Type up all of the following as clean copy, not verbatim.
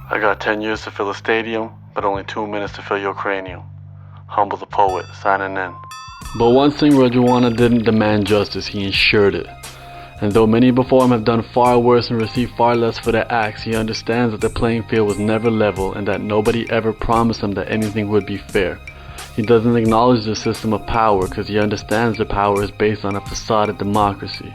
I got 10 years to fill a stadium, but only 2 minutes to fill your cranium. Humble the poet, signing in. But one thing Rajoana didn't demand justice, he ensured it. And though many before him have done far worse and received far less for their acts, he understands that the playing field was never level and that nobody ever promised him that anything would be fair. He doesn't acknowledge the system of power because he understands the power is based on a facade of democracy.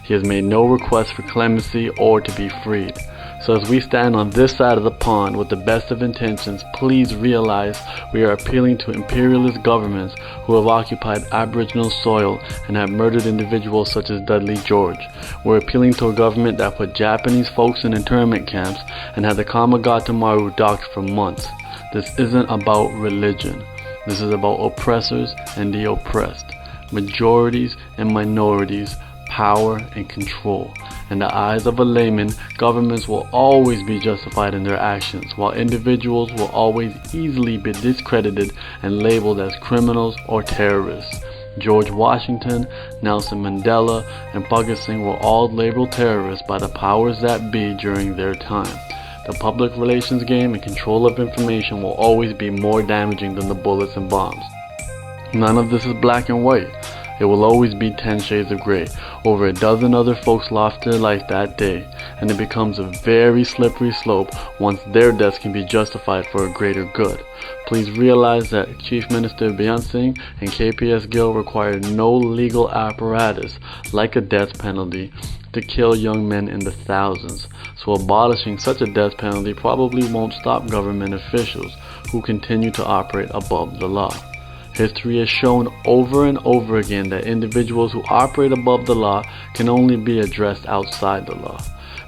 He has made no request for clemency or to be freed. So as we stand on this side of the pond with the best of intentions, please realize we are appealing to imperialist governments who have occupied Aboriginal soil and have murdered individuals such as Dudley George. We're appealing to a government that put Japanese folks in internment camps and had the Kamagata Maru docked for months. This isn't about religion. This is about oppressors and the oppressed, majorities and minorities, power and control. In the eyes of a layman, governments will always be justified in their actions, while individuals will always easily be discredited and labeled as criminals or terrorists. George Washington, Nelson Mandela, and Bhagat Singh were all labeled terrorists by the powers that be during their time. The public relations game and control of information will always be more damaging than the bullets and bombs. None of this is black and white. It will always be 10 shades of gray. Over a dozen other folks lost their life that day, and it becomes a very slippery slope once their deaths can be justified for a greater good. Please realize that Chief Minister Beyant Singh and KPS Gill required no legal apparatus, like a death penalty, to kill young men in the thousands. So abolishing such a death penalty probably won't stop government officials who continue to operate above the law. History has shown over and over again that individuals who operate above the law can only be addressed outside the law.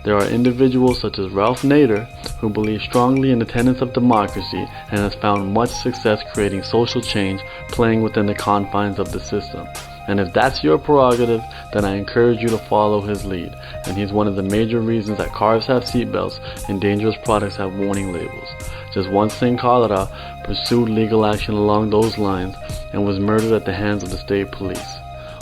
There are individuals such as Ralph Nader who believe strongly in the tenets of democracy and has found much success creating social change playing within the confines of the system. And if that's your prerogative, then I encourage you to follow his lead. And he's one of the major reasons that cars have seatbelts and dangerous products have warning labels. Just one Singh Kalra pursued legal action along those lines and was murdered at the hands of the state police.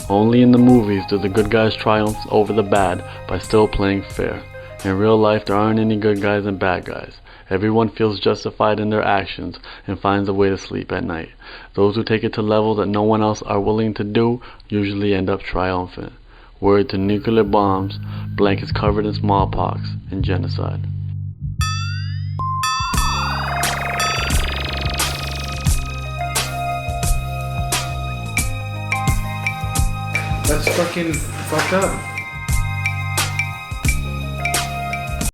Only in the movies do the good guys triumph over the bad by still playing fair. In real life, there aren't any good guys and bad guys. Everyone feels justified in their actions and finds a way to sleep at night. Those who take it to levels that no one else are willing to do usually end up triumphant. Word to nuclear bombs, blankets covered in smallpox, and genocide. That's fucking fucked up.